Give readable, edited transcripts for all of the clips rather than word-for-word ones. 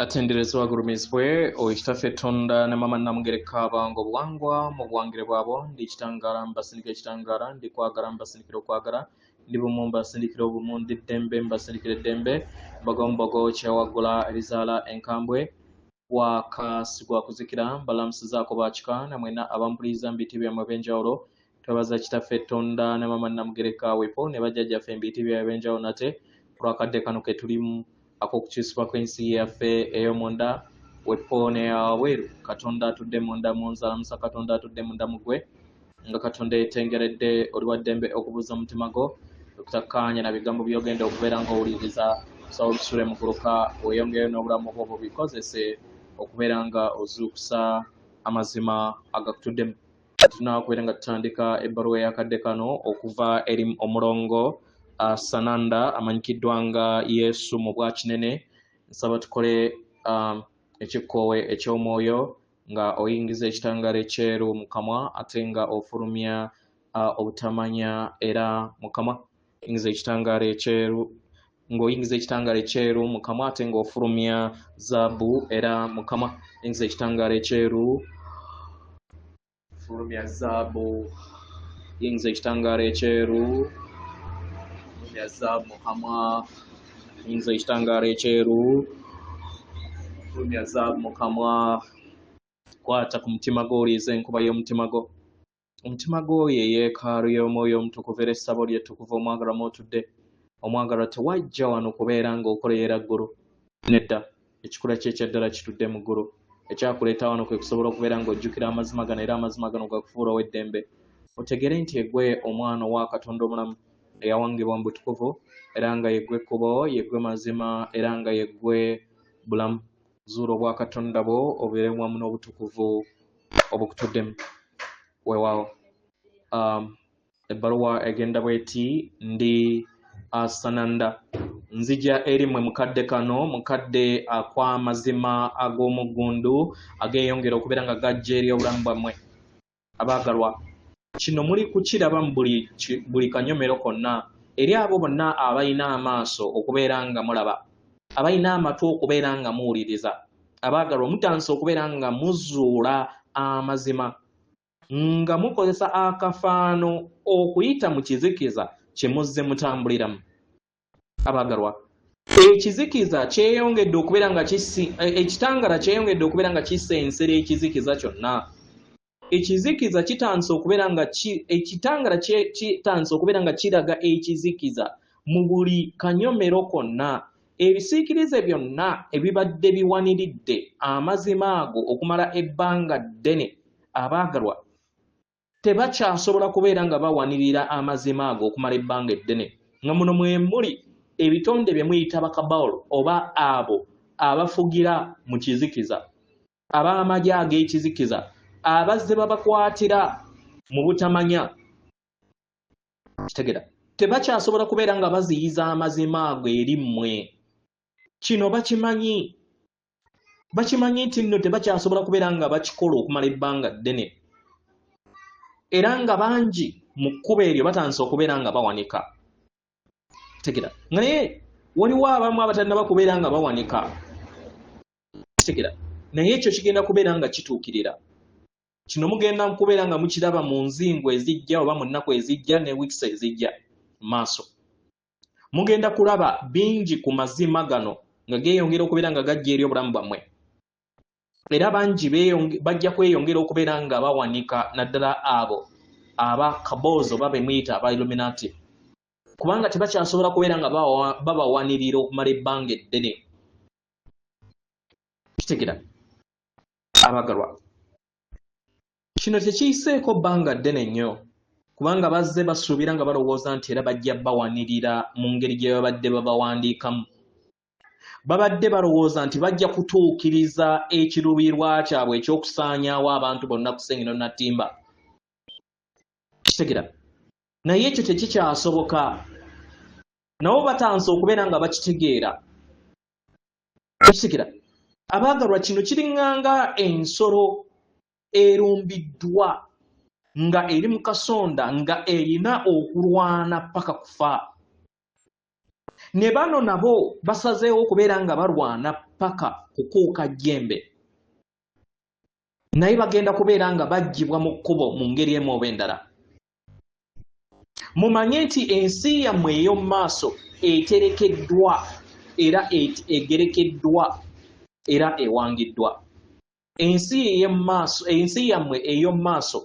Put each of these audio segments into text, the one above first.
Atenderezwa gurumizwe oishitafe tonda na mama namugereka bango bwangwa mu bwangire bwabo ndi kitangara mbasindike kitangara ndi kwagara mbasindikiro kwagara ndi bumumba sindikiro bumundi dembe mbasindikire dembe bagombogo cyawagula rizala enkambwe wakasigwa kuzikira balamsiza ko bachika namwena abampuliza mbiti bya mabenjawro tabaza kitafe tonda na mama namugereka wepo ne bajajja fe mbiti bya benjawro nate kurakadde kanuke tulimu ako kukyusibwa kw'ensi yaffe ey'omunda weppoone yaweeru katonda atudde munda munzalamusa katonda atudde munda mugwe nga katonda yetengeredde oli wa ddembe okubuuza omutima gwo okutakkaanya na bigambo by'ogenda okubeera ng'owuliriza kusaba obisule mu guluka weeyongeyo n'obulamu bwo bubikozese okubeera nga ozuukusa amazima agakutuddemu tulina kubeera nga tutandika ebbaluwa eyakadde kano okuva eri Omulongo Sananda amanyikiddwa nga Yesu Mubwa Kinene nsaba tukole ekikkowe eky'omwoyo nga oyingiza ekitangala ekyeru mu kamwa ate nga ofulumya obutamanya era mu kamwa oyingiza ekitangala ekyeru ng'oyingiza ekitangala ekyeru mu kamwa ate nga ofulumya zaabu era mu kamwa oyingiza ekitangala ekyeru fulumya zaabu yingiza ekitangala ekyeru Yaza Muhamma inza ekitangala ekyeru yaza mukamwa kwata ku mutima gwo oliiza enkuba y'omutima gwo omutima gwo ye yeekaalu y'omwoyo omutukuvu era essabo lyettukuvu omwagalwa mwotudde omwagalwa tewajja wano kubeera ng'okoleera ggulu nedda ekikula kye ekyaddala kitudde mu ggulu ekyakuleeta wano kwe kusobola okubeera ng'ojjukira amazima gano era amazima gano gakufuula ow'eddembe otegere nti egwe omwana owa Katonda omulamu eyawangibwa mu butukuvu era nga yeggwe ekkubo yeggwe mazima era nga yeggwe bulamu zuula obwa Katonda bwo obeere wamu n'obutukuvu obukutuddemu weewaawo ebbaluwa egenda bweti ndi Sananda nzija eri mmwe mukadde kano mukadde akw'amazima ag'omuggundu ageeyongera okubeera nga gajja eri obulamu bwammwe abaagalwa kino muli kukiraba mu buli kanyomero konna eri abo bonna abalina amaaso okubeera nga mulaba abalina amatu okubeera nga muwuliriza abaagalwa mutansa okubeera nga muzuula amazima nga mukozesa akafaano okuyita mu kizikiza kye muzze mutambuliramu abaagalwa ekizikiza kyeyongedde okubeera nga ekitangala kyeyongedde okubeera nga kisensera ekizikiza kyonna ekizikiza kitansa okubeera nga ekitangala kitansa okubeera nga kiraga ekizikiza mu buli kanyomero konna ebisiikirize byonna ebibadde biwaniridde amazima ago okumala ebbanga ddene abaagalwa tebakyasobola kubeera nga bawanirira amazima ago okumala ebbanga eddene nga muno mwe muli ebitonde bye muyita bakabawulo oba abo abafugira mu kizikiza ab'amagye ag'ekizikiza abazze babakwatira mu butamanya kitegera tebakyasobola kubeera nga baziyiza amazima ago eri mmwe kino bakimanyi nti nno tebakyasobola kubeera nga bakikola okumala ebbanga ddene era nga bangi mu kkuba eryo batansa okubeera nga bawanika kitegera nga naye waliwo abamu abatannaba kubeera nga bawanika kitegera naye ekyo kigenda kubeera nga kituukirira kino mugenda kubeera nga mukiraba mu nzingo ezijja oba mu nnaku ezijja ne wiikisi ezijja maaso mugenda kulaba bingi ku mazima gano nga geeyongera okubeera nga gajja eri obulamu bwammwe era bangi bajja kweyongera okubeera nga bawanika naddala abo abakaboozi oba bemuyita aba Illuminati kubanga tebakyasobola kubeera nga babawanirira okumala ebbanga eddene kitegera abagalwa kino tekiyiseeko bbanga ddene nnyo kubanga bazze basuubira nga balowooza nti era bajja bawanirira mu ngeri gye babadde babawandiikamu babadde balowooza nti bajja kutuukiriza ekiruubirirwa kyabwe ekyokusaanyaawo abantu bonna ku Ssengino Nattimba kitegera naye ekyo tekikyasoboka nabo batansa okubeera nga bakitegeera kitegera abaagalwa kino kiringanga ensolo erumbiddwa nga eri mu kasonda nga erina okulwana paka kufa ne bano nabo basazeewo okubeera nga balwana paka kukuuka jjembe naye bagenda kubeera nga baggyibwa mu kkubo mu ngeri emu oba endala. Mumanye nti ensi yammwe ey'omu maaso eterekeddwa era egerekeddwa era ewangiddwa. Ensi yammwe ey'omu maaso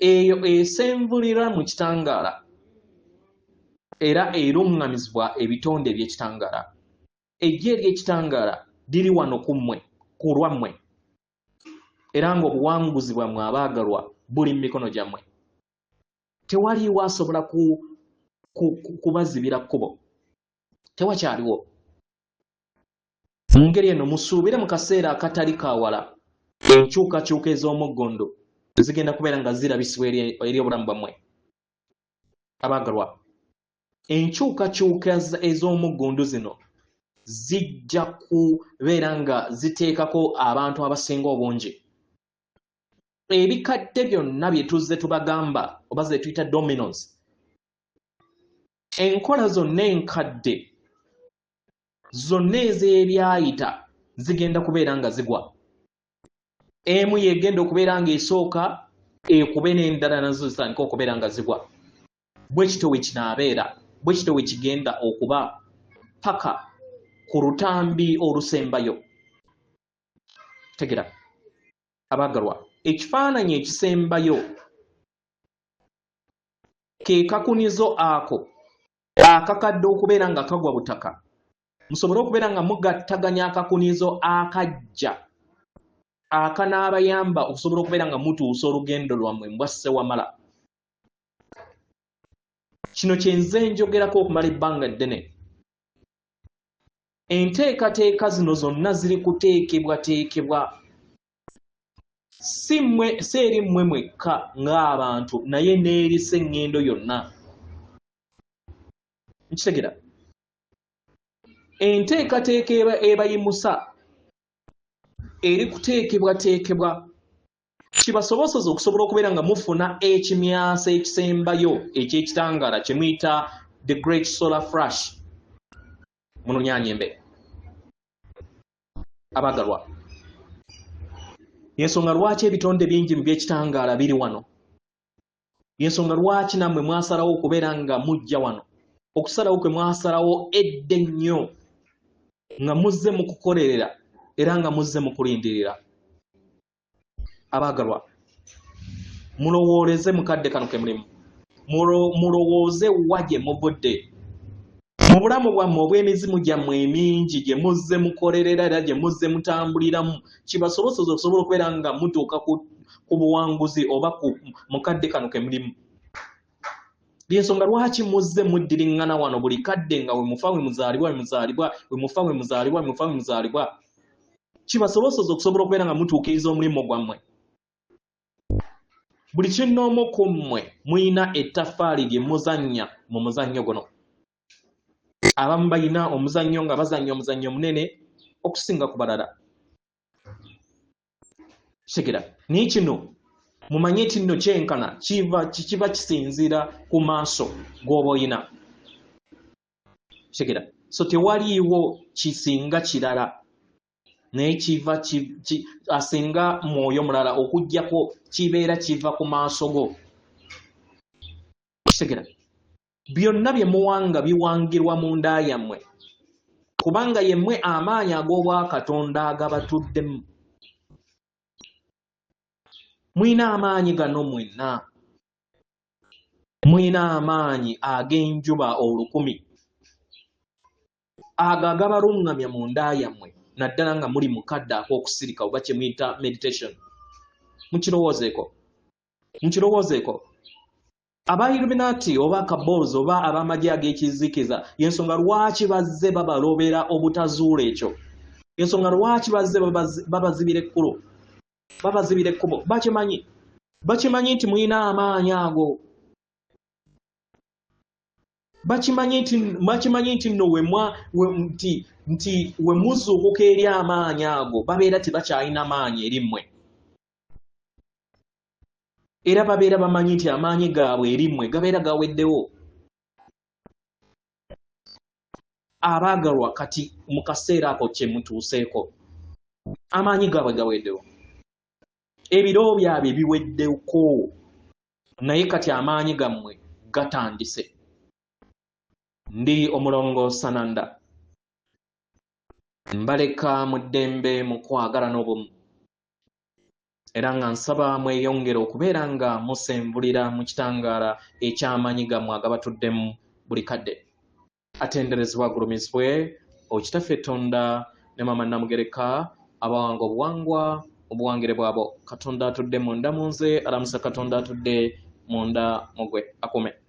eyo esenvulira mu kitangaala era eruŋŋamizibwa ebitonde by'ekitangaala. Eggye ery'ekitangaala liri wano ku lwammwe era ng'obuwanguzi bwammwe abaagalwa buli mu mikono gyammwe. Tewaliiwo asobola kubazibira kkubo, tewakyaliwo. Mu ngeri eno musuubire mu kaseera akatali kaawala enkyukakyuka ez'omuggondo zigenda kubeera nga zirabisibwa eri obulamu bwammwe. Abaagalwa, enkyukakyuka ez'omuggondo zino zijja kubeera nga ziteekako abantu abasinga obungi. Ebikadde byonna bye tuzze tubagamba oba ze tuyita dominos, enkola zonna enkadde zonna ez'ebyayita zigenda kubeera nga zigwa. Emu yegenda okubeera nga esooka ekube n'endala nazo zitandika okubeera nga zigwa. Bwe kityo we kinaabeera, bwe kityo we kigenda okuba paka ku lutambi olusembayo. Tegera abaagalwa, ekifaananyi ekisembayo ke kakunizo ako akakadde okubeera nga kagwa butaka. Musobole okubeera nga mugattaganya akakunizo akajja akanaabayamba okusobola okubeera nga mutuusa olugendo lwammwe mbwasse wamala. Kino kyenze njogerako okumala ebbanga ddene. Enteekateeka zino zonna ziri kuteekebwateekebwa si eri mmwe mwekka ng'abantu naye n'eri sseŋŋendo yonna. Nkitegera. Enteekateeka ebayimusa eri kuteekebwateekebwa kibasobozesa okusobola okubeera nga mufuna ekimyasa ekisembayo eky'ekitangaala kye muyita the great solar flash mu Lunyaanyembe. Abaagalwa, y'ensonga lwaki ebitonde bingi mu by'ekitangaala biri wano. Y'ensonga lwaki nammwe mwasalawo okubeera nga mujja wano. Okusalawo kwe mwasalawo edda ennyo nga muzze mu kukolerera era nga muzze mu kulindirira. Abaagalwa, mulowooleze mukadde kano ke mulimu. Mulowooze wa gye muvudde. Mu bulamu bwammwe obw'emizimu gyammwe emingi gye muzze mukolerera era gye muzze mutambuliramu kibasobozesa okusobola okubeera nga mutuuka ku buwanguzi oba ku mukadde kano ke mulimu. Y'ensonga lwaki muzze muddiriŋŋana wano buli kadde nga we mufa we muzaalibwa we muzaalibwa we mufa we muzaalibwa we mufa we muzaalibwa. Kibasobozesa okusobola okubeera nga mutuukiriza omulimu gwammwe. Buli kinnoomu ku mmwe muyina ettaffaali lye muzannya mu muzannyo guno. Abamu bayina omuzannyo nga bazannya omuzannyo munene okusinga ku balala. Segera, naye kino mumanye nti nno kyenkana kiba kisinziira ku maaso g'oba oyina. Segera, so tewaliiwo kisinga kirala naye kiva asinga mwoyo mulala okuggyako kibeera kiva ku maaso go. Segera, byonna bye muwanga biwangirwa mu nda yammwe kubanga yemmwe amaanyi ag'obwakatonda agabatuddemu. Muyina amaanyi gano mwenna. Muyina amaanyi ag'enjuba 1000 ago agabaluŋŋamya mu nda yammwe naddala nga muli mukadde ak'okusirika oba kye muyita meditation. Mukirowoozeeko. Aba Illuminati oba akaboozi oba ab'amagye ag'ekizikiza y'ensonga lwaki bazze babalobera obutazuula ekyo. Y'ensonga lwaki bazze babazibira ekkubo. Bakimanyi nti muyina amaanyi ago. Bakimanyi nti nno nti we muzuukuka eri amaanyi ago babeera tebakyalina maanyi eri mmwe. Era babeera bamanyi nti amaanyi gaabwe eri mmwe gabeera gaweddewo. abaagalwa kati mu kaseera ako kye mutuuseeko amaanyi gaabwe gaweddewo, ebiro byabwe biweddeko, naye kati amaanyi gammwe gatandise. Ndi Omulongo Sananda, mbaleka mu ddembe mu kwagala n'obumu, era nga nsaba mweyongere okubeera nga musembulira mu kitangaala eky'amaanyi gammwe agabatuddemu buli kadde. Atenderezebwa agulumizibwe Okitaffe Tonda ne Maama Namugereka abawanga obuwangwa obuwangire bwabo. Katonda atudde munda mu nze, alamusa Katonda atudde munda mu gwe. Akume.